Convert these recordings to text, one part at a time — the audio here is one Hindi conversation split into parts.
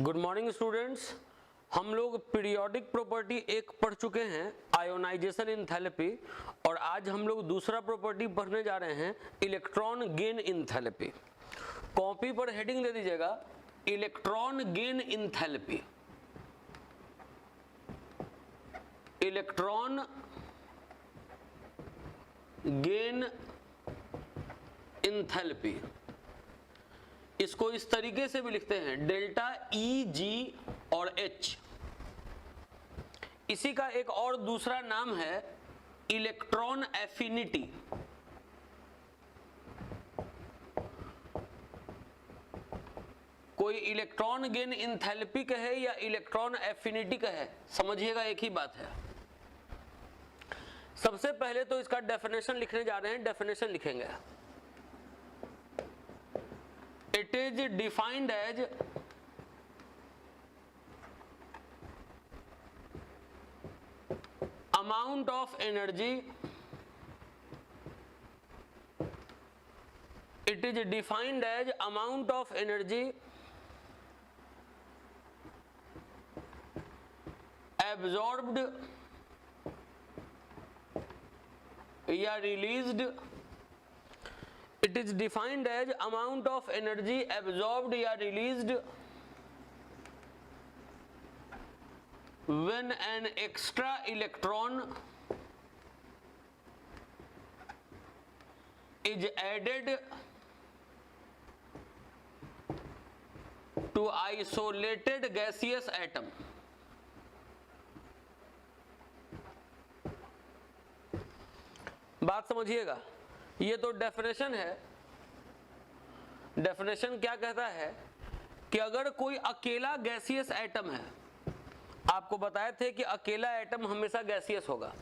Good morning students. हम लोग पीरियोडिक प्रॉपर्टी एक पढ़ चुके हैं, आयोनाइजेशन एंथैल्पी, और आज हम लोग दूसरा प्रॉपर्टी पढ़ने जा रहे हैं, इलेक्ट्रॉन गेन एंथैल्पी। कॉपी पर हेडिंग दे दीजिएगा, electron gain enthalpy. Electron gain enthalpy, इसको इस तरीके से भी लिखते हैं, डेल्टा ई जी और एच। इसी का एक और दूसरा नाम है इलेक्ट्रॉन एफिनिटी। कोई इलेक्ट्रॉन गेन एंथैल्पी कहे या इलेक्ट्रॉन एफिनिटी कहे, समझिएगा एक ही बात है। सबसे पहले तो इसका डेफिनेशन लिखने जा रहे हैं, डेफिनेशन लिखेंगे। It is defined as amount of energy. It is defined as amount of energy absorbed या released. It is defined as amount of energy absorbed या released when an extra electron is added to isolated gaseous atom. बात समझिएगा, ये तो डेफिनेशन है। डेफिनेशन क्या कहता है कि अगर कोई अकेला गैसियस एटम है, आपको बताए थे कि अकेला एटम हमेशा गैसियस होगा।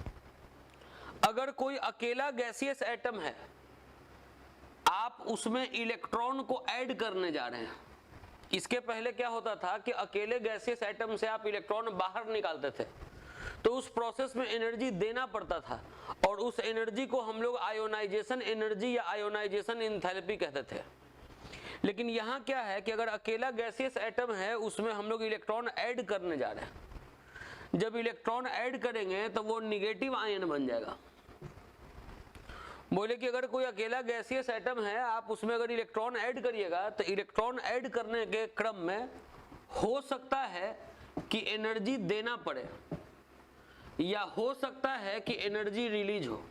अगर कोई अकेला गैसियस एटम है, आप उसमें इलेक्ट्रॉन को ऐड करने जा रहे हैं। इसके पहले क्या होता था कि अकेले गैसियस एटम से आप इलेक्ट्रॉन बाहर निकालते थे, तो उस प्रोसेस में एनर्जी देना पड़ता था, और उस एनर्जी को हम लोग आयोनाइजेशन एनर्जी या आयोनाइजेशन एंथैल्पी कहते थे। लेकिन यहाँ क्या है कि अगर अकेला गैसियस एटम है, उसमें हम लोग इलेक्ट्रॉन ऐड करने जा रहे हैं। जब इलेक्ट्रॉन ऐड करेंगे तो वो निगेटिव आयन बन जाएगा। बोले कि अगर कोई अकेला गैसियस एटम है, आप उसमें अगर इलेक्ट्रॉन ऐड करिएगा, तो इलेक्ट्रॉन ऐड करने के क्रम में हो सकता है कि एनर्जी देना पड़े, या हो सकता है कि एनर्जी रिलीज हो।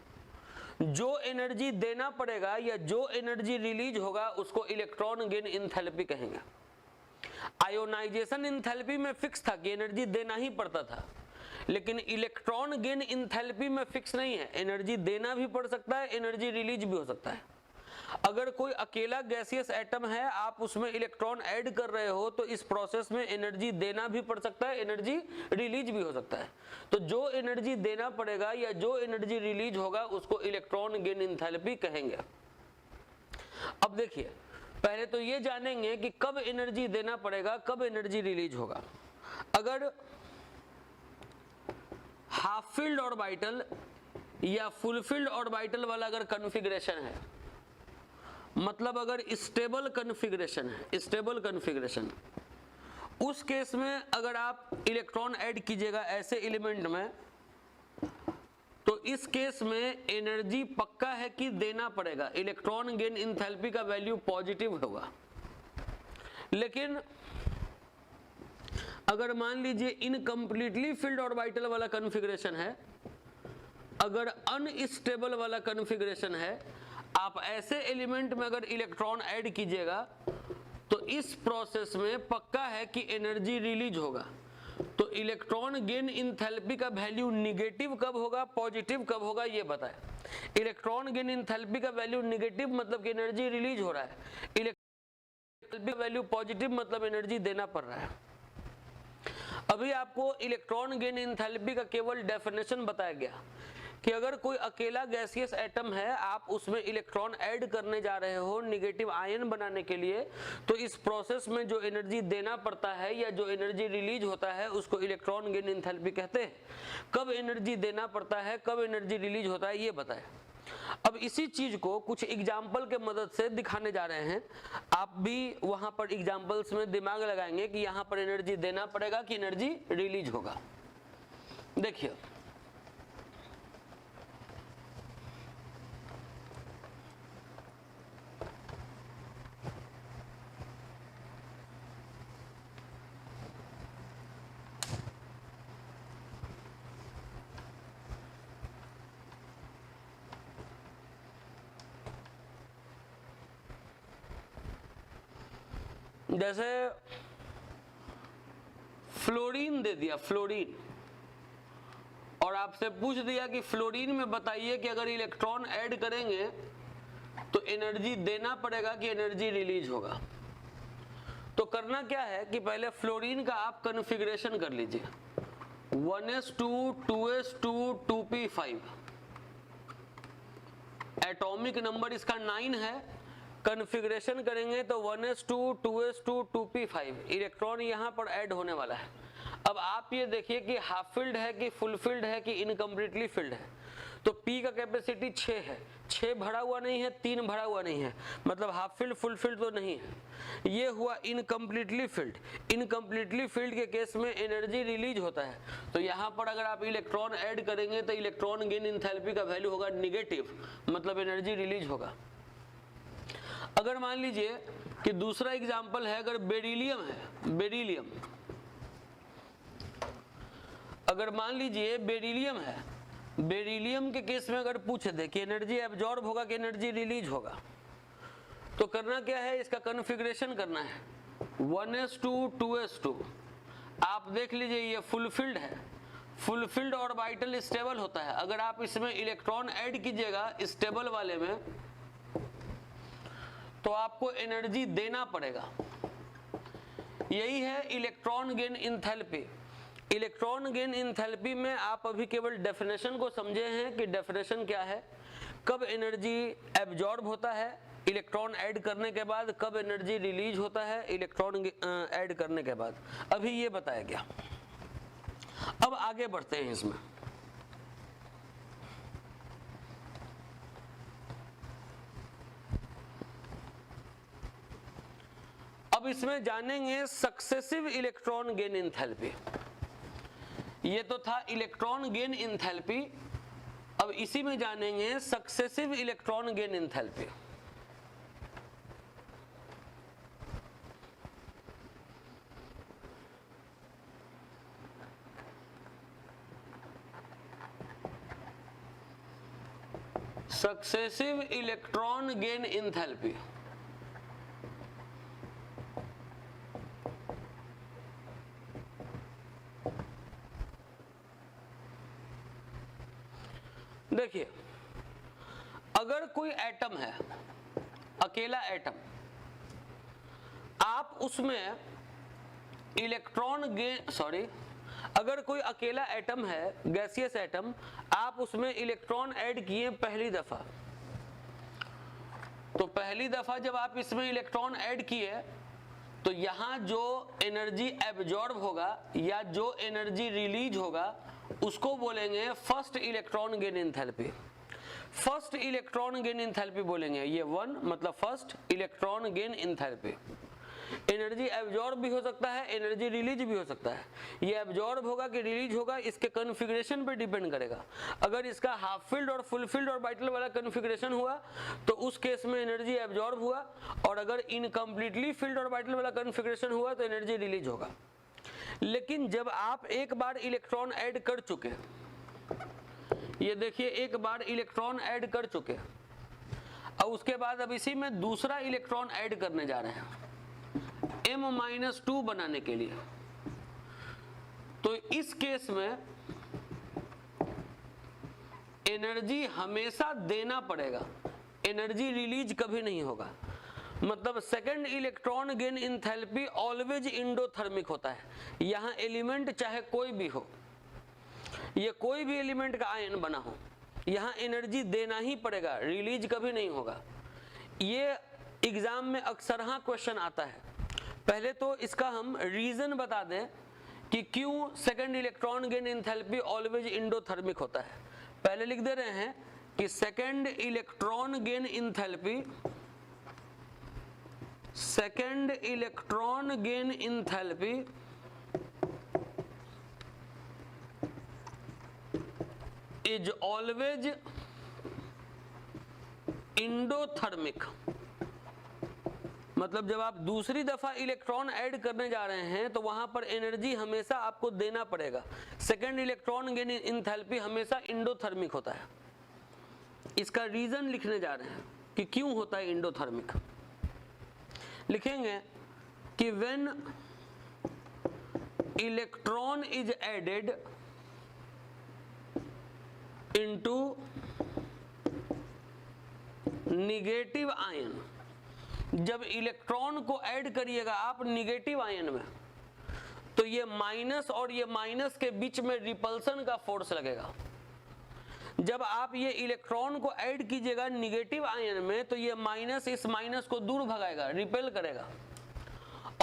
जो एनर्जी देना पड़ेगा या जो एनर्जी रिलीज होगा, उसको इलेक्ट्रॉन गेन एंथैल्पी कहेंगे। आयोनाइजेशन एंथैल्पी में फिक्स था कि एनर्जी देना ही पड़ता था, लेकिन इलेक्ट्रॉन गेन एंथैल्पी में फिक्स नहीं है, एनर्जी देना भी पड़ सकता है, एनर्जी रिलीज भी हो सकता है। अगर कोई अकेला गैसियस एटम है, आप उसमें इलेक्ट्रॉन ऐड कर रहे हो, तो इस प्रोसेस में एनर्जी देना भी पड़ सकता है, एनर्जी रिलीज भी हो सकता है। तो जो एनर्जी देना पड़ेगा या जो एनर्जी रिलीज होगा, उसको इलेक्ट्रॉन गेन एंथैल्पी कहेंगे। अब देखिए, पहले तो ये जानेंगे कि कब एनर्जी देना पड़ेगा, कब एनर्जी रिलीज होगा। अगर हाफ फील्ड ऑर्बिटल या फुल फील्ड ऑर्बिटल वाला अगर कॉन्फ़िगरेशन है, मतलब अगर स्टेबल कॉन्फ़िगरेशन है, स्टेबल कॉन्फ़िगरेशन, उस केस में अगर आप इलेक्ट्रॉन ऐड कीजिएगा ऐसे एलिमेंट में, तो इस केस में एनर्जी पक्का है कि देना पड़ेगा, इलेक्ट्रॉन गेन एंथैल्पी का वैल्यू पॉजिटिव होगा। लेकिन अगर मान लीजिए इनकम्प्लीटली फील्ड ऑर्बिटल वाला कॉन्फ़िगरेशन है, अगर अनस्टेबल वाला कॉन्फ़िगरेशन है, आप ऐसे एलिमेंट में अगर इलेक्ट्रॉन ऐड कीजिएगा, तो इस प्रोसेस में पक्का है कि एनर्जी रिलीज होगा। तो इलेक्ट्रॉन गेन एंथैल्पी का वैल्यू निगेटिव कब होगा, पॉजिटिव कब होगा, ये बताएं। इलेक्ट्रॉन गेन एंथैल्पी का वैल्यू निगेटिव मतलब कि एनर्जी रिलीज हो रहा है, इलेक्ट्रॉन का वैल्यू पॉजिटिव मतलब एनर्जी देना पड़ रहा है। अभी आपको इलेक्ट्रॉन गेन एंथैल्पी का केवल डेफिनेशन बताया गया कि अगर कोई अकेला गैसियस एटम है, आप उसमें इलेक्ट्रॉन ऐड करने जा रहे हो नेगेटिव आयन बनाने के लिए, तो इस प्रोसेस में जो एनर्जी देना पड़ता है या जो एनर्जी रिलीज होता है, उसको इलेक्ट्रॉन गेन एंथैल्पी कहते हैं। कब एनर्जी देना पड़ता है, कब एनर्जी रिलीज होता है, ये बताएं। अब इसी चीज को कुछ एग्जाम्पल के मदद से दिखाने जा रहे हैं। आप भी वहां पर एग्जाम्पल्स में दिमाग लगाएंगे कि यहां पर एनर्जी देना पड़ेगा कि एनर्जी रिलीज होगा। देखिए जैसे फ्लोरीन दे दिया, फ्लोरीन, और आपसे पूछ दिया कि फ्लोरीन में बताइए कि अगर इलेक्ट्रॉन ऐड करेंगे तो एनर्जी देना पड़ेगा कि एनर्जी रिलीज होगा। तो करना क्या है कि पहले फ्लोरीन का आप कॉन्फ़िगरेशन कर लीजिए, 1s2 2s2 2p5, atomic number इसका 9 है। कॉन्फ़िगरेशन करेंगे तो 1s2 2s2 2p5 इलेक्ट्रॉन यहां पर ऐड होने वाला है। अब आप ये देखिए कि हाफ फिल्ड है कि फुल फिल्ड है कि इनकम्प्लीटली फिल्ड है। तो P का कैपेसिटी 6 है, 6 भरा हुआ नहीं है, 3 भरा हुआ नहीं है, मतलब हाफ फिल्ड फुल फिल्ड तो नहीं है। ये हुआ इनकम्प्लीटली फिल्ड। इनकम्प्लीटली फिल्ड के केस में एनर्जी रिलीज होता है। तो यहाँ पर अगर आप इलेक्ट्रॉन ऐड करेंगे तो इलेक्ट्रॉन गेन इंथैल्पी का वैल्यू होगा नेगेटिव, मतलब एनर्जी रिलीज होगा। अगर मान लीजिए कि दूसरा एग्जाम्पल है, अगर बेरिलियम है, बेरिलियम, अगर मान लीजिए बेरिलियम है, बेरिलियम के केस में अगर पूछे दे कि एनर्जी एब्जॉर्ब होगा कि एनर्जी रिलीज होगा, तो करना क्या है, इसका कॉन्फ़िगरेशन करना है 1s2 2s2। आप देख लीजिए ये फुल फिल्ड है, फुल फिल्ड ऑर्बिटल स्टेबल होता है। अगर आप इसमें इलेक्ट्रॉन ऐड कीजिएगा स्टेबल वाले में तो आपको एनर्जी देना पड़ेगा। यही है electron gain enthalpy. Electron gain enthalpy में आप अभी केवल डेफिनेशन को समझे हैं कि डेफिनेशन क्या है, कब एनर्जी एब्जॉर्ब होता है इलेक्ट्रॉन ऐड करने के बाद, कब एनर्जी रिलीज होता है इलेक्ट्रॉन ऐड करने के बाद, अभी ये बताया गया। अब आगे बढ़ते हैं इसमें। अब इसमें जानेंगे सक्सेसिव इलेक्ट्रॉन गेन इंथैल्पी। ये तो था इलेक्ट्रॉन गेन इंथैल्पी, अब इसी में जानेंगे successive electron gain enthalpy. Successive electron gain enthalpy देखिए, अगर कोई एटम है, अकेला एटम, आप उसमें इलेक्ट्रॉन गेन अगर कोई अकेला एटम है, गैसियस एटम, आप उसमें इलेक्ट्रॉन ऐड किए पहली दफा, तो पहली दफा जब आप इसमें इलेक्ट्रॉन ऐड किए तो यहां जो एनर्जी एब्जॉर्ब होगा या जो एनर्जी रिलीज होगा उसको बोलेंगे first electron gain enthalpy. First electron gain enthalpy बोलेंगे, ये 1 मतलब first electron gain enthalpy. Energy absorb भी हो सकता है, एनर्जी रिलीज भी हो सकता है। ये एब्जॉर्ब होगा कि रिलीज होगा इसके कॉन्फ़िगरेशन पे डिपेंड करेगा। अगर इसका हाफ फील्ड और फुल फील्ड ऑर्बिटल वाला कॉन्फ़िगरेशन हुआ तो उस केस में एनर्जी एब्जॉर्ब हुआ, और अगर इनकम्प्लीटली फील्ड ऑर्बिटल वाला कॉन्फ़िगरेशन हुआ तो एनर्जी रिलीज होगा। लेकिन जब आप एक बार इलेक्ट्रॉन ऐड कर चुके, ये देखिए एक बार इलेक्ट्रॉन ऐड कर चुके, और उसके बाद अब इसी में दूसरा इलेक्ट्रॉन ऐड करने जा रहे हैं M-2 बनाने के लिए, तो इस केस में एनर्जी हमेशा देना पड़ेगा, एनर्जी रिलीज कभी नहीं होगा। मतलब second electron gain enthalpy always endothermic होता है। यहां एलिमेंट चाहे कोई भी हो, ये कोई भी एलिमेंट का आयन बना हो, यहां एनर्जी देना ही पड़ेगा, रिलीज कभी नहीं होगा। ये एग्जाम में अक्सर क्वेश्चन आता है। पहले तो इसका हम रीजन बता दें कि क्यों second electron gain enthalpy always endothermic होता है। पहले लिख दे रहे हैं कि second electron gain enthalpy is always endothermic. मतलब जब आप दूसरी दफा इलेक्ट्रॉन ऐड करने जा रहे हैं तो वहां पर एनर्जी हमेशा आपको देना पड़ेगा। सेकेंड इलेक्ट्रॉन गेन इंथैल्पी हमेशा इंडोथर्मिक होता है। इसका रीजन लिखने जा रहे हैं कि क्यों होता है इंडोथर्मिक। लिखेंगे कि when electron is added into negative ion, जब इलेक्ट्रॉन को ऐड करिएगा आप निगेटिव आयन में, तो ये माइनस और ये माइनस के बीच में रिपल्सन का फोर्स लगेगा। जब आप ये इलेक्ट्रॉन को ऐड कीजिएगा निगेटिव आयन में, तो ये माइनस इस माइनस को दूर भगाएगा, रिपेल करेगा।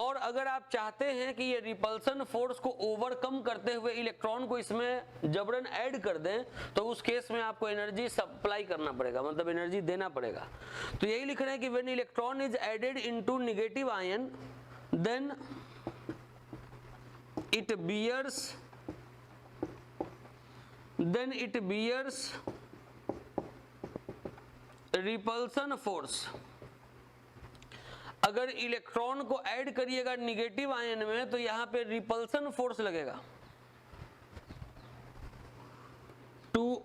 और अगर आप चाहते हैं कि ये रिपल्सन फोर्स को ओवरकम करते हुए इलेक्ट्रॉन को इसमें जबरन ऐड कर दें, तो उस केस में आपको एनर्जी सप्लाई करना पड़ेगा, मतलब एनर्जी देना पड़ेगा। तो यही लिख रहे हैं कि when electron is added into negative ion then it bears repulsion force. अगर इलेक्ट्रॉन को ऐड करिएगा निगेटिव आयन में तो यहां पे रिपल्सन फोर्स लगेगा to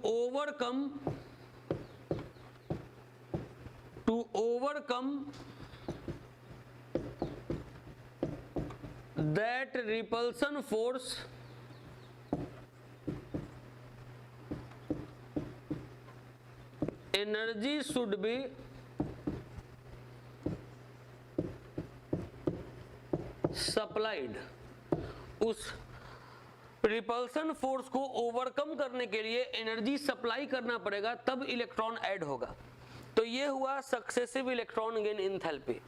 overcome that repulsion force energy should be supplied. उस रिपल्सन फोर्स को ओवरकम करने के लिए एनर्जी सप्लाई करना पड़ेगा, तब इलेक्ट्रॉन ऐड होगा। तो ये हुआ सक्सेसिव इलेक्ट्रॉन गेन इंथैल्पी।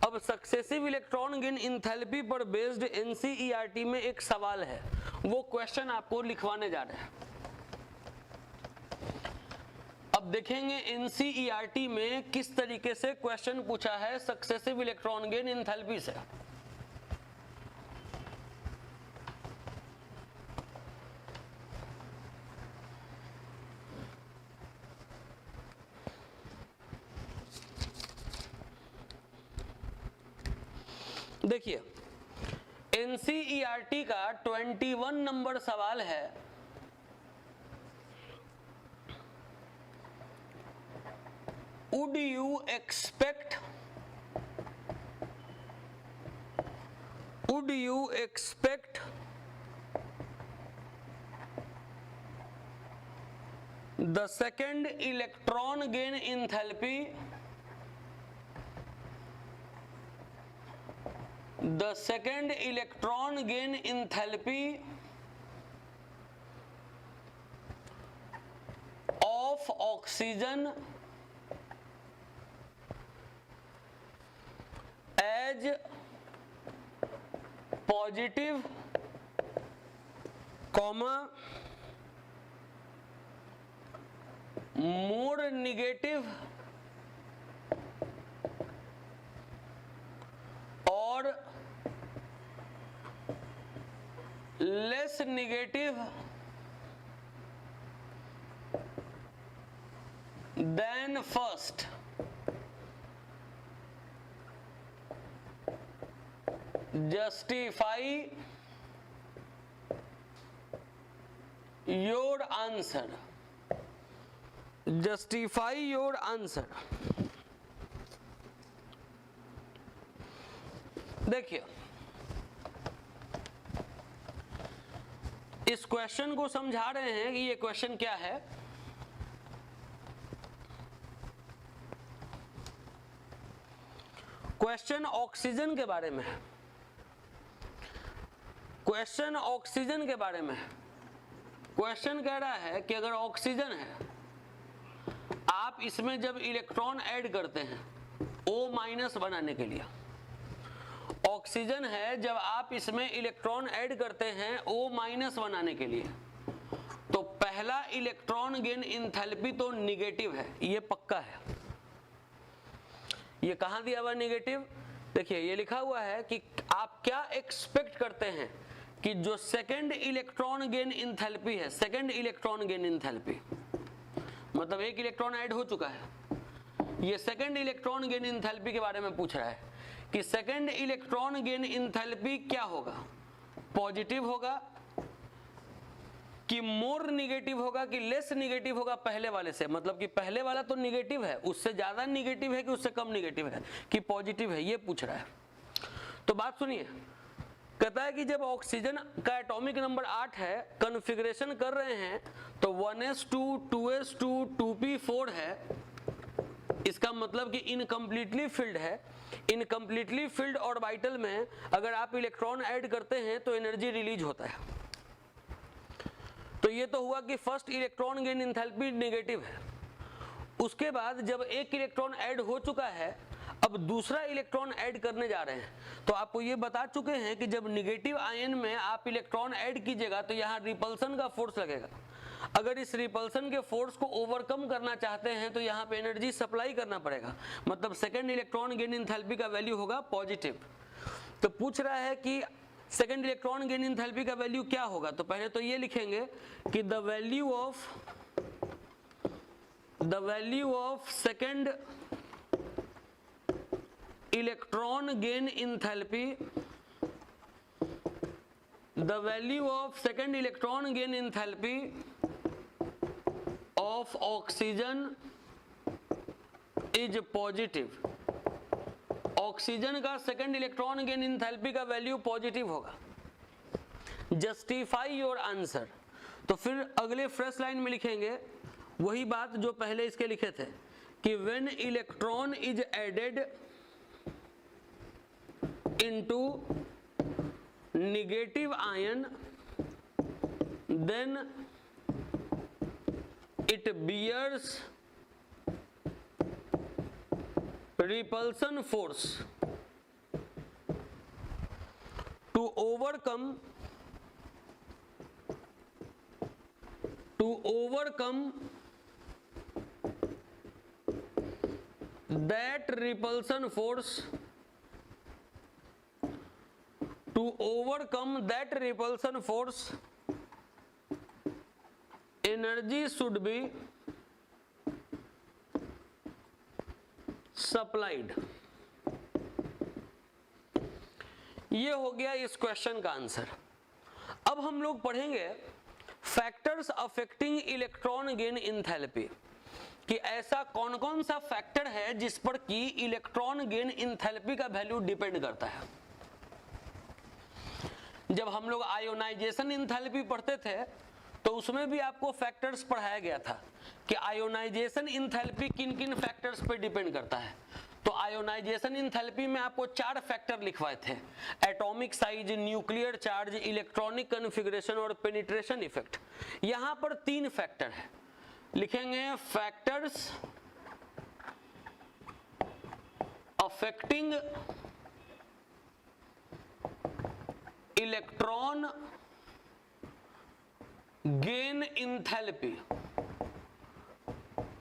अब सक्सेसिव इलेक्ट्रॉन गेन इंथैल्पी पर बेस्ड एनसीईआरटी में एक सवाल है, वो क्वेश्चन आपको लिखवाने जा रहे हैं। अब देखेंगे एनसीईआरटी में किस तरीके से क्वेश्चन पूछा है सक्सेसिव इलेक्ट्रॉन गेन इंथैल्पी से। देखिए एनसीईआरटी का 21 नंबर सवाल है, Would you expect the second electron gain enthalpy of oxygen as positive, more negative or less negative than first. Justify your answer. Justify your answer. देखिए इस क्वेश्चन को समझा रहे हैं कि ये क्वेश्चन क्या है। क्वेश्चन ऑक्सीजन के बारे में है। क्वेश्चन ऑक्सीजन के बारे में है। क्वेश्चन कह रहा है कि अगर ऑक्सीजन है, आप इसमें जब इलेक्ट्रॉन ऐड करते हैं O- बनाने के लिए, ऑक्सीजन है जब आप इसमें इलेक्ट्रॉन ऐड करते हैं O- बनाने के लिए, तो तो पहला इलेक्ट्रॉन गेन इंथैल्पी तो निगेटिव है, ये पक्का है। ये कहां दिया हुआ निगेटिव? देखिए ये लिखा हुआ है कि आप क्या एक्सपेक्ट करते हैं कि जो सेकंड इलेक्ट्रॉन गेन इंथैल्पी है, सेकंड इलेक्ट्रॉन गेन इंथैल्पी मतलब एक इलेक्ट्रॉन ऐड हो चुका है, ये सेकंड इलेक्ट्रॉन गेन इंथैल्पी के बारे में पूछ रहा है कि सेकंड इलेक्ट्रॉन गेन इंथैल्पी क्या होगा, पॉजिटिव होगा कि मोर निगेटिव होगा कि लेस निगेटिव होगा पहले वाले से। मतलब कि पहले वाला तो निगेटिव है, उससे ज्यादा निगेटिव है कि उससे कम निगेटिव है कि पॉजिटिव है, ये पूछ रहा है। तो बात सुनिए, कहता है कि जब ऑक्सीजन का एटॉमिक नंबर 8 है, कॉन्फ़िगरेशन कर रहे हैं तो 1s2 2s2 2p4 है, इसका मतलब कि इनकम्प्लीटली फिल्ड है। इनकम्प्लीटली फिल्ड ऑर्बिटल में अगर आप इलेक्ट्रॉन ऐड करते हैं तो एनर्जी रिलीज होता है। तो ये तो हुआ कि first electron gain enthalpy negative है। उसके बाद जब एक इलेक्ट्रॉन ऐड हो चुका है, अब दूसरा इलेक्ट्रॉन ऐड करने जा रहे हैं, तो आपको ये बता चुके हैं कि जब निगेटिव आयन में आप इलेक्ट्रॉन ऐड कीजिएगा तो यहाँ रिपल्सन का फोर्स लगेगा। अगर इस रिपल्सन के फोर्स को ओवरकम करना चाहते हैं तो यहाँ पे एनर्जी सप्लाई करना पड़ेगा, मतलब सेकेंड इलेक्ट्रॉन गेन इंथैल्पी का वैल्यू होगा पॉजिटिव। तो पूछ रहा है कि सेकेंड इलेक्ट्रॉन गेन इंथैल्पी का वैल्यू क्या होगा, तो पहले तो ये लिखेंगे कि the value of second electron gain enthalpy, the value of second electron gain enthalpy of oxygen is positive. Oxygen का सेकेंड इलेक्ट्रॉन गेन इंथैल्पी का वैल्यू पॉजिटिव होगा। Justify your answer. तो फिर अगले फ्रेश लाइन में लिखेंगे वही बात जो पहले इसके लिखे थे कि when electron is added into negative ion then it bears repulsion force to overcome that repulsion force, to overcome that repulsion force energy should be supplied. ये हो गया इस क्वेश्चन का आंसर। अब हम लोग पढ़ेंगे factors affecting electron gain enthalpy, कि ऐसा कौन कौन सा फैक्टर है जिस पर कि इलेक्ट्रॉन गेन इंथैल्पी का वैल्यू डिपेंड करता है। जब हम लोग आयोनाइजेशन इंथैल्पी पढ़ते थे तो उसमें भी आपको फैक्टर्स पढ़ाया गया था कि आयोनाइजेशन इंथैल्पी किन किन फैक्टर्स पे डिपेंड करता है। तो आयोनाइजेशन इंथैल्पी में आपको 4 फैक्टर लिखवाए थे, atomic size, nuclear charge, electronic configuration और पेनिट्रेशन इफेक्ट। यहां पर 3 फैक्टर है, लिखेंगे factors affecting electron gain enthalpy.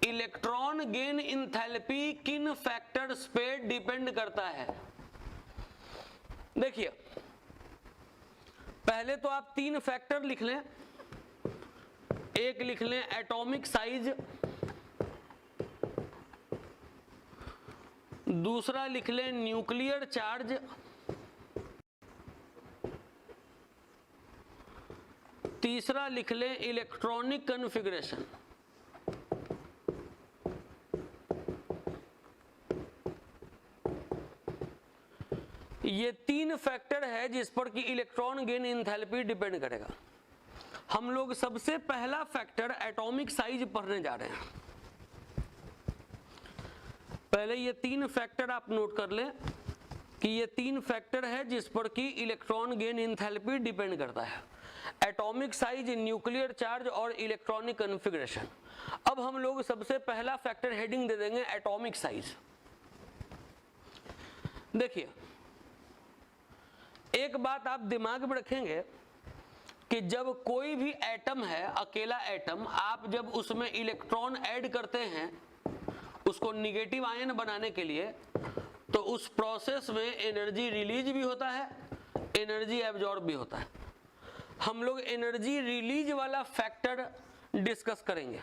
Electron gain enthalpy किन फैक्टर्स पे डिपेंड करता है? देखिए पहले तो आप 3 फैक्टर लिख लें। एक लिख लें एटॉमिक साइज, दूसरा लिख लें न्यूक्लियर चार्ज, तीसरा लिख लें इलेक्ट्रॉनिक कॉन्फ़िगरेशन। ये 3 फैक्टर है जिस पर कि इलेक्ट्रॉन गेन इंथैल्पी डिपेंड करेगा। हम लोग सबसे पहला फैक्टर एटॉमिक साइज पढ़ने जा रहे हैं। पहले ये 3 फैक्टर आप नोट कर लें कि ये 3 फैक्टर है जिस पर कि इलेक्ट्रॉन गेन इंथैल्पी डिपेंड करता है, एटॉमिक साइज, न्यूक्लियर चार्ज और इलेक्ट्रॉनिक कॉन्फ़िगरेशन। अब हम लोग सबसे पहला फैक्टर हेडिंग दे देंगे एटॉमिक साइज। देखिए एक बात आप दिमाग में रखेंगे कि जब कोई भी एटम है, अकेला एटम, आप जब उसमें इलेक्ट्रॉन ऐड करते हैं उसको निगेटिव आयन बनाने के लिए, तो उस प्रोसेस में एनर्जी रिलीज भी होता है, एनर्जी एब्जॉर्ब भी होता है। हम लोग एनर्जी रिलीज वाला फैक्टर डिस्कस करेंगे।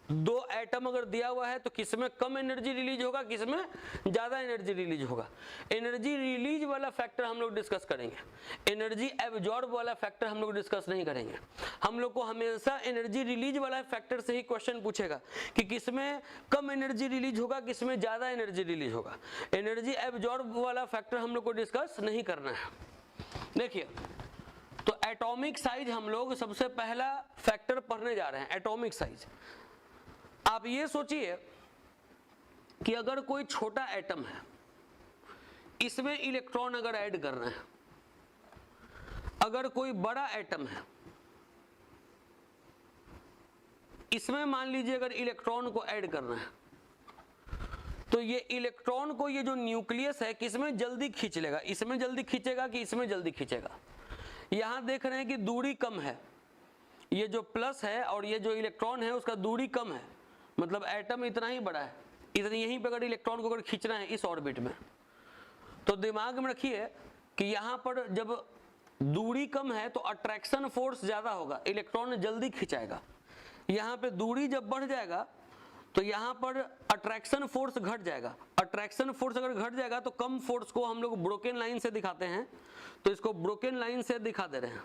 दो एटम अगर दिया हुआ है तो किसमें कम एनर्जी रिलीज होगा, किसमें ज्यादा एनर्जी रिलीज होगा, एनर्जी रिलीज वाला फैक्टर हम लोग डिस्कस करेंगे। एनर्जी एब्जॉर्ब वाला फैक्टर हम लोग डिस्कस नहीं करेंगे। हम लोग को हमेशा एनर्जी रिलीज वाला फैक्टर से ही क्वेश्चन पूछेगा कि किसमें कम एनर्जी रिलीज होगा, किसमें ज्यादा एनर्जी रिलीज होगा। एनर्जी एब्जॉर्ब वाला फैक्टर हम लोग को डिस्कस नहीं करना है। देखिए, तो एटॉमिक साइज हम लोग सबसे पहला फैक्टर पढ़ने जा रहे हैं, एटॉमिक साइज। आप ये सोचिए कि अगर कोई छोटा एटम है, इसमें इलेक्ट्रॉन अगर ऐड करना है, अगर कोई बड़ा एटम है, इसमें मान लीजिए अगर इलेक्ट्रॉन को ऐड करना है, तो ये इलेक्ट्रॉन को ये जो न्यूक्लियस है किसमें जल्दी खींच लेगा, इसमें जल्दी खींचेगा कि इसमें जल्दी खींचेगा। यहां देख रहे हैं कि दूरी कम है, ये जो प्लस है और ये जो इलेक्ट्रॉन है उसका दूरी कम है, मतलब एटम इतना ही बड़ा है, इतनी यहीं पे अगर इलेक्ट्रॉन को अगर खींचना है इस ऑर्बिट में, तो दिमाग में रखिए कि यहां पर जब दूरी कम है तो अट्रैक्शन फोर्स ज्यादा होगा, इलेक्ट्रॉन जल्दी खिंचाएगा। यहां पे दूरी जब बढ़ जाएगा तो यहां पर अट्रैक्शन फोर्स घट जाएगा। अट्रैक्शन फोर्स अगर घट जाएगा तो कम फोर्स को हम लोग ब्रोकन लाइन से दिखाते हैं, तो इसको ब्रोकन लाइन से दिखा दे रहे हैं।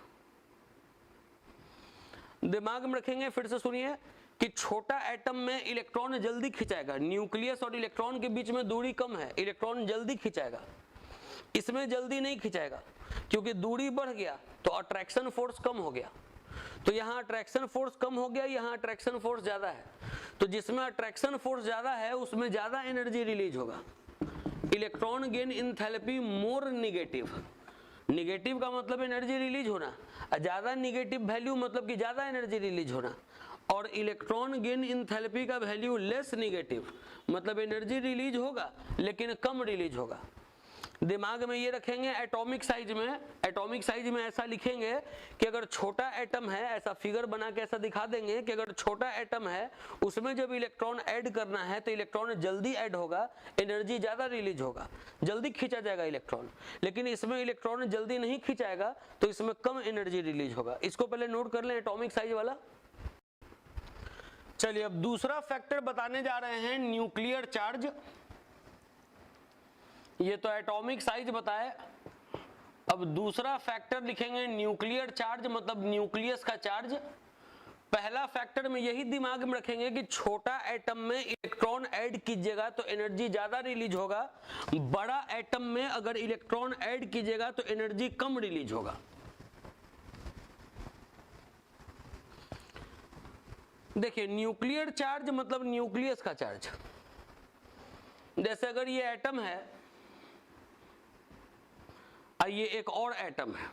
दिमाग में रखेंगे, फिर से सुनिए कि छोटा एटम में इलेक्ट्रॉन जल्दी खिंचाएगा, न्यूक्लियस और इलेक्ट्रॉन के बीच में दूरी कम है, इलेक्ट्रॉन जल्दी खिंचाएगा। इसमें जल्दी नहीं खिंचाएगा क्योंकि दूरी बढ़ गया तो अट्रैक्शन फोर्स कम हो गया, तो यहाँ अट्रैक्शन फोर्स कम हो गया, यहाँ अट्रैक्शन फोर्स ज्यादा है, तो जिसमें अट्रैक्शन फोर्स ज्यादा है उसमें ज्यादा एनर्जी रिलीज होगा। इलेक्ट्रॉन गेन एंथैल्पी मोर निगेटिव, निगेटिव का मतलब एनर्जी रिलीज होना, ज्यादा निगेटिव वैल्यू मतलब कि ज्यादा एनर्जी रिलीज होना, और इलेक्ट्रॉन गेन एंथैल्पी का वैल्यू लेस निगेटिव मतलब एनर्जी रिलीज होगा लेकिन कम रिलीज होगा। दिमाग में ये रखेंगे। एटॉमिक साइज में ऐसा लिखेंगे कि अगर छोटा एटम है, ऐसा फिगर बना के ऐसा दिखा देंगे कि अगर छोटा एटम है उसमें जब इलेक्ट्रॉन ऐड करना है तो इलेक्ट्रॉन जल्दी ऐड होगा, एनर्जी ज्यादा रिलीज होगा, जल्दी खींचा जाएगा इलेक्ट्रॉन। लेकिन इसमें इलेक्ट्रॉन जल्दी नहीं खींचाएगा तो इसमें कम एनर्जी रिलीज होगा। इसको पहले नोट कर लें, एटॉमिक साइज वाला। चलिए अब दूसरा फैक्टर बताने जा रहे हैं, न्यूक्लियर चार्ज। ये तो एटॉमिक साइज बताए, अब दूसरा फैक्टर लिखेंगे न्यूक्लियर चार्ज मतलब न्यूक्लियस का चार्ज। पहला फैक्टर में यही दिमाग में रखेंगे कि छोटा एटम में इलेक्ट्रॉन ऐड कीजिएगा तो एनर्जी ज्यादा रिलीज होगा, बड़ा एटम में अगर इलेक्ट्रॉन ऐड कीजिएगा तो एनर्जी कम रिलीज होगा। देखिए, न्यूक्लियर चार्ज मतलब न्यूक्लियस का चार्ज। जैसे अगर ये एटम है, ये एक और एटम है,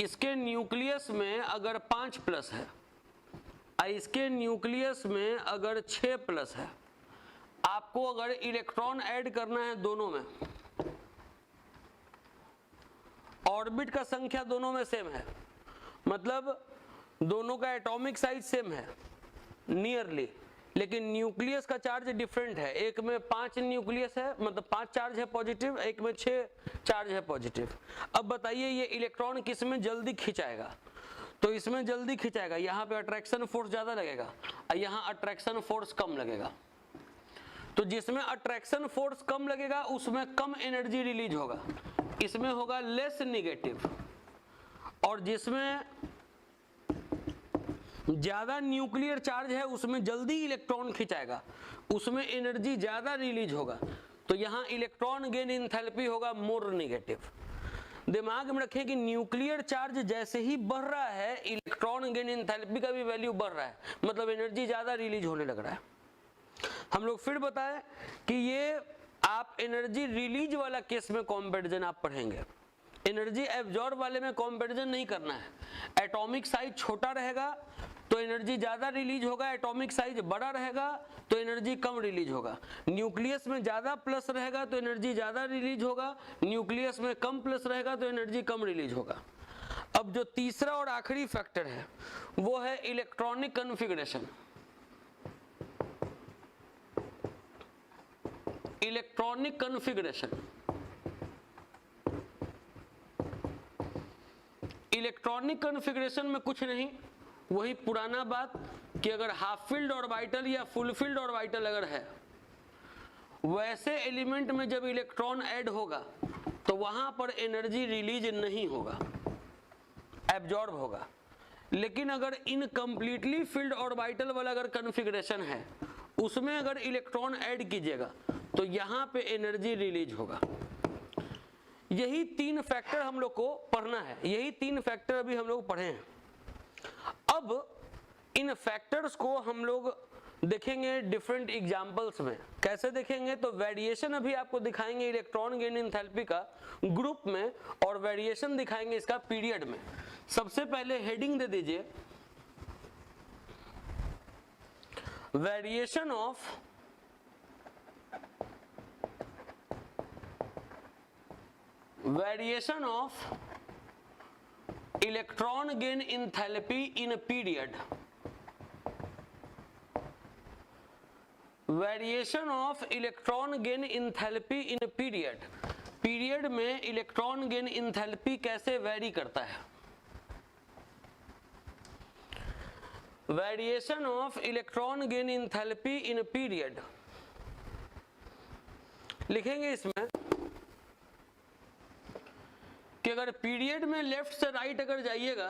इसके न्यूक्लियस में अगर 5 प्लस है, इसके न्यूक्लियस में अगर 6 प्लस है, आपको अगर इलेक्ट्रॉन ऐड करना है दोनों में, ऑर्बिट का संख्या दोनों में सेम है, मतलब दोनों का एटॉमिक साइज सेम है नियरली, लेकिन न्यूक्लियस का चार्ज डिफरेंट है। एक में 5 न्यूक्लियस है मतलब 5 चार्ज है पॉजिटिव, एक में 6 चार्ज है पॉजिटिव। अब बताइए ये इलेक्ट्रॉन किस में जल्दी खिंचाएगा, तो इसमें जल्दी खिंचाएगा, यहाँ पे अट्रैक्शन फोर्स ज्यादा लगेगा, यहाँ अट्रैक्शन फोर्स कम लगेगा। तो जिसमें अट्रैक्शन फोर्स कम लगेगा उसमें कम एनर्जी रिलीज होगा, इसमें होगा लेस निगेटिव, और जिसमें ज्यादा न्यूक्लियर चार्ज है उसमें जल्दी इलेक्ट्रॉन खिंचाएगा, उसमें एनर्जी ज्यादा रिलीज होगा, तो यहां इलेक्ट्रॉन गेन एंथैल्पी होगा मोर नेगेटिव। दिमाग में रखें कि न्यूक्लियर चार्ज जैसे ही बढ़ रहा है इलेक्ट्रॉन गेन एंथैल्पी का भी वैल्यू बढ़ रहा है, मतलब एनर्जी ज्यादा रिलीज होने लग रहा है। हम लोग फिर बताएं कि ये आप एनर्जी रिलीज वाला केस में कंपैरिजन आप पढ़ेंगे, एनर्जी एब्जॉर्ब वाले में कंपैरिजन नहीं करना है। एटॉमिक साइज छोटा रहेगा तो एनर्जी ज्यादा रिलीज होगा, एटॉमिक साइज बड़ा रहेगा तो एनर्जी कम रिलीज होगा। न्यूक्लियस में ज्यादा प्लस रहेगा तो एनर्जी ज्यादा रिलीज होगा, न्यूक्लियस में कम प्लस रहेगा तो एनर्जी कम रिलीज होगा। अब जो तीसरा और आखिरी फैक्टर है वो है electronic configuration. Electronic configuration, electronic configuration में कुछ नहीं, वही पुराना बात कि अगर हाफ फील्ड ऑर्बिटल या फुल फील्ड ऑर्बिटल अगर है, वैसे एलिमेंट में जब इलेक्ट्रॉन ऐड होगा तो वहां पर एनर्जी रिलीज नहीं होगा, एब्जॉर्ब होगा। लेकिन अगर इनकम्प्लीटली फील्ड ऑर्बिटल वाला अगर कॉन्फ़िगरेशन है, उसमें अगर इलेक्ट्रॉन ऐड कीजिएगा तो यहां पे एनर्जी रिलीज होगा। यही तीन फैक्टर हम लोग को पढ़ना है, यही तीन फैक्टर अभी हम लोग पढ़े हैं। अब इन फैक्टर्स को हम लोग देखेंगे डिफरेंट एग्जांपल्स में। कैसे देखेंगे? तो वेरिएशन अभी आपको दिखाएंगे इलेक्ट्रॉन गेन एंथैल्पी का ग्रुप में, और वेरिएशन दिखाएंगे इसका पीरियड में। सबसे पहले हेडिंग दे दीजिए, variation of electron gain enthalpy in period. Variation of electron gain enthalpy in period. Period में इलेक्ट्रॉन गेन एंथैल्पी कैसे वेरी करता है। Variation of electron gain enthalpy in period लिखेंगे इसमें कि अगर पीरियड में लेफ्ट से राइट अगर जाइएगा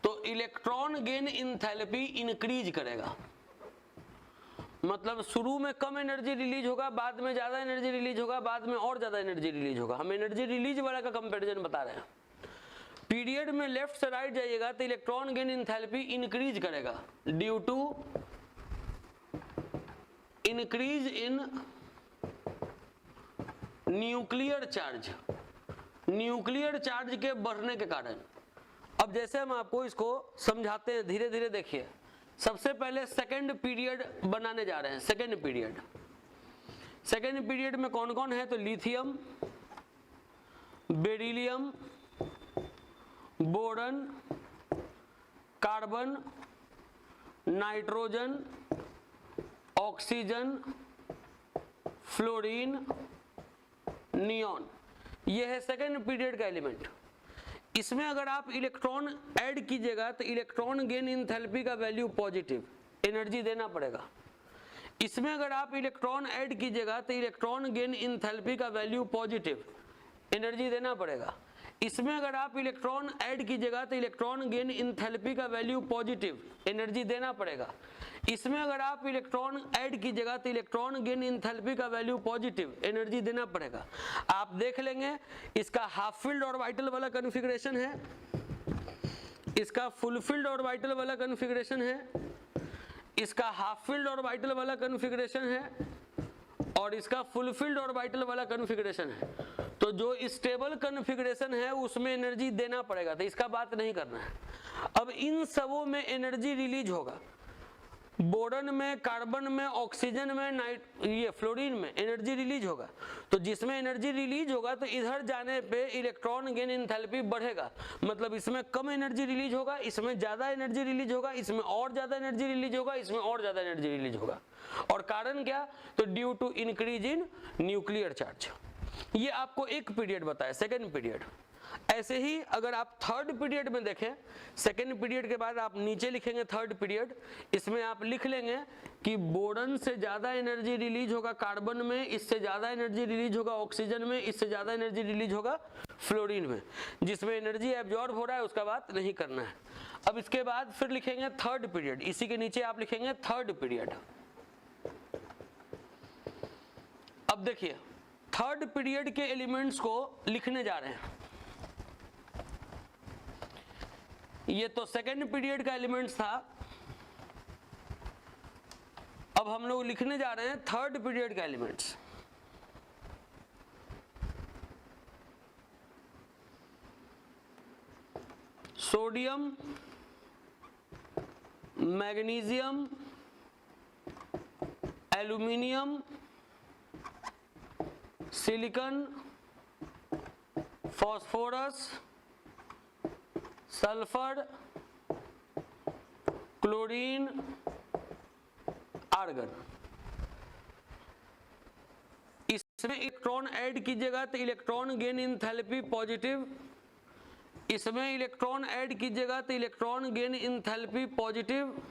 तो इलेक्ट्रॉन गेन एंथैल्पी इंक्रीज करेगा। मतलब शुरू में कम एनर्जी रिलीज होगा, बाद में ज्यादा एनर्जी रिलीज होगा, बाद में और ज्यादा एनर्जी रिलीज होगा। हम एनर्जी रिलीज वाला का कंपैरिजन बता रहे हैं। पीरियड में लेफ्ट से राइट जाइएगा तो इलेक्ट्रॉन गेन एंथैल्पी इंक्रीज करेगा due to increase in nuclear charge. Nuclear charge के बढ़ने के कारण। अब जैसे हम आपको इसको समझाते हैं, धीरे धीरे देखिए। सबसे पहले सेकेंड पीरियड बनाने जा रहे हैं। सेकेंड पीरियड में कौन कौन है? तो lithium, beryllium, boron, carbon, nitrogen, oxygen, fluorine, neon. ये है सेकेंड पीरियड का एलिमेंट। इसमें अगर आप इलेक्ट्रॉन ऐड कीजिएगा तो इलेक्ट्रॉन गेन एंथैल्पी का वैल्यू पॉजिटिव, एनर्जी देना पड़ेगा। इसमें अगर आप इलेक्ट्रॉन ऐड कीजिएगा तो इलेक्ट्रॉन गेन एंथैल्पी का वैल्यू पॉजिटिव, एनर्जी देना पड़ेगा। इसमें अगर आप इलेक्ट्रॉन ऐड कीजिएगा तो इलेक्ट्रॉन गेन एंथैल्पी का वैल्यू पॉजिटिव, एनर्जी देना पड़ेगा। इसमें अगर आप इलेक्ट्रॉन ऐड कीजिएगा तो इलेक्ट्रॉन गेन एंथैल्पी का वैल्यू पॉजिटिव, एनर्जी देना पड़ेगा। आप देख लेंगे इसका हाफ फील्ड ऑर्बिटल वाला कॉन्फ़िगरेशन है, इसका फुल फील्ड ऑर्बिटल वाला कॉन्फ़िगरेशन है, इसका हाफ फील्ड ऑर्बिटल वाला कॉन्फ़िगरेशन है, और इसका फुल फील्ड ऑर्बिटल वाला कॉन्फ़िगरेशन है। तो जो स्टेबल कॉन्फ़िगरेशन है उसमें एनर्जी देना पड़ेगा, तो इसका बात नहीं करना है। अब इन सबों में एनर्जी रिलीज होगा। बोरॉन में, कार्बन में, ऑक्सीजन में, ये फ्लोरीन में एनर्जी रिलीज होगा। तो जिसमें एनर्जी रिलीज होगा तो इधर जाने पे इलेक्ट्रॉन गेन एंथैल्पी बढ़ेगा। मतलब इसमें कम एनर्जी रिलीज होगा, इसमें ज्यादा एनर्जी रिलीज होगा, इसमें और ज्यादा एनर्जी रिलीज होगा, इसमें और ज्यादा एनर्जी रिलीज होगा। और कारण क्या? तो due to increase in nuclear charge. ये आपको एक पीरियड बताया, सेकेंड पीरियड। ऐसे ही अगर आप थर्ड पीरियड में देखें, सेकेंड पीरियड के बाद आप नीचे लिखेंगे थर्ड पीरियड। इसमें आप लिख लेंगे कि बोरॉन से ज्यादा एनर्जी रिलीज होगा कार्बन में, इससे ज्यादा एनर्जी रिलीज होगा ऑक्सीजन में, इससे ज्यादा एनर्जी रिलीज होगा फ्लोरीन में। जिसमें एनर्जी एब्जॉर्ब हो रहा है उसका बात नहीं करना है। अब इसके बाद फिर लिखेंगे थर्ड पीरियड, इसी के नीचे आप लिखेंगे थर्ड पीरियड। अब देखिए थर्ड पीरियड के एलिमेंट्स को लिखने जा रहे हैं। ये तो सेकेंड पीरियड का एलिमेंट्स था, अब हम लोग लिखने जा रहे हैं थर्ड पीरियड का elements. Sodium, magnesium, aluminium, silicon, phosphorus, sulphur, chlorine, argon. इसमें इलेक्ट्रॉन ऐड कीजिएगा तो इलेक्ट्रॉन गेन एंथैल्पी पॉजिटिव, इसमें इलेक्ट्रॉन ऐड कीजिएगा तो इलेक्ट्रॉन गेन एंथैल्पी पॉजिटिव,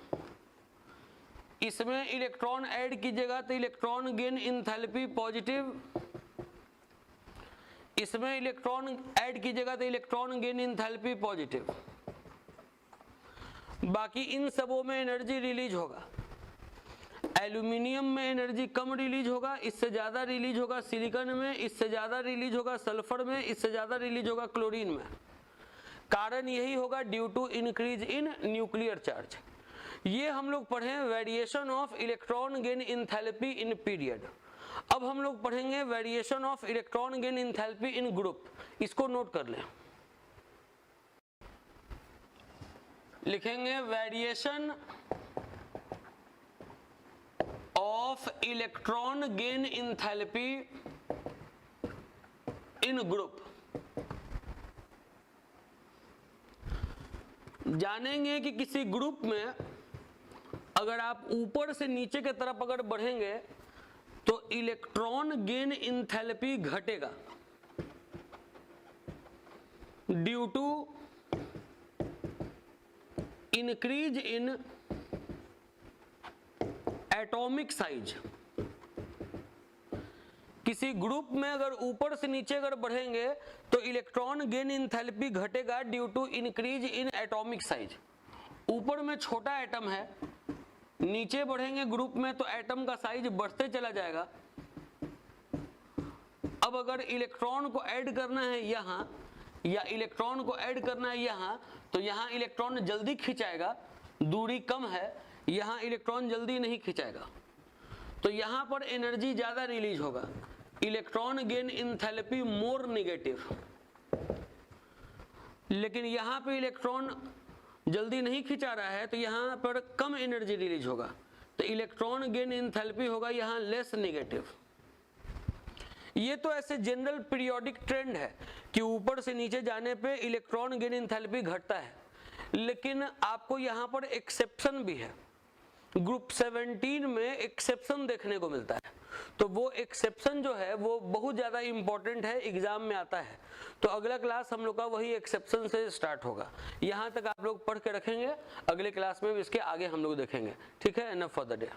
इसमें इलेक्ट्रॉन ऐड कीजिएगा तो इलेक्ट्रॉन गेन एंथैल्पी पॉजिटिव, इसमें इलेक्ट्रॉन ऐड कीजिएगा तो इलेक्ट्रॉन गेन एंथैल्पी पॉजिटिव। बाकी इन सबों में एनर्जी रिलीज होगा। एल्यूमिनियम में एनर्जी कम रिलीज होगा, इससे ज्यादा रिलीज होगा सिलिकॉन में, इससे ज्यादा रिलीज होगा सल्फर में, इससे ज्यादा रिलीज होगा क्लोरीन में। कारण यही होगा due to increase in nuclear charge. ये हम लोग पढ़े variation of electron gain enthalpy in period. अब हम लोग पढ़ेंगे variation of electron gain enthalpy in group. इसको नोट कर लें, लिखेंगे variation of electron gain enthalpy in group. जानेंगे कि किसी ग्रुप में अगर आप ऊपर से नीचे की तरफ अगर बढ़ेंगे तो इलेक्ट्रॉन गेन एंथैल्पी घटेगा due to increase in atomic size. किसी ग्रुप में अगर ऊपर से नीचे अगर बढ़ेंगे तो इलेक्ट्रॉन गेन एंथैल्पी घटेगा due to increase in atomic size. ऊपर में छोटा एटम है, नीचे बढ़ेंगे ग्रुप में तो एटम का साइज बढ़ते चला जाएगा। अब अगर इलेक्ट्रॉन को ऐड करना है यहां या इलेक्ट्रॉन को ऐड करना है यहां, तो यहां इलेक्ट्रॉन जल्दी खिंचाएगा, दूरी कम है, यहां इलेक्ट्रॉन जल्दी नहीं खिंचाएगा, तो यहां पर एनर्जी ज्यादा रिलीज होगा। Electron gain enthalpy more negative. लेकिन यहां पे इलेक्ट्रॉन जल्दी नहीं खिंचा रहा है तो यहां पर कम एनर्जी रिलीज होगा, तो इलेक्ट्रॉन गेन एंथैल्पी होगा यहां लेस नेगेटिव। ये तो ऐसे जनरल पीरियोडिक ट्रेंड है कि ऊपर से नीचे जाने पे इलेक्ट्रॉन गेन एंथैल्पी घटता है, लेकिन आपको यहां पर एक्सेप्शन भी है। ग्रुप 17 में एक्सेप्शन देखने को मिलता है, तो वो एक्सेप्शन जो है वो बहुत ज्यादा इंपॉर्टेंट है, एग्जाम में आता है। तो अगला क्लास हम लोग का वही एक्सेप्शन से स्टार्ट होगा। यहाँ तक आप लोग पढ़ के रखेंगे, अगले क्लास में भी इसके आगे हम लोग देखेंगे। ठीक है, एनफ फॉर द डे।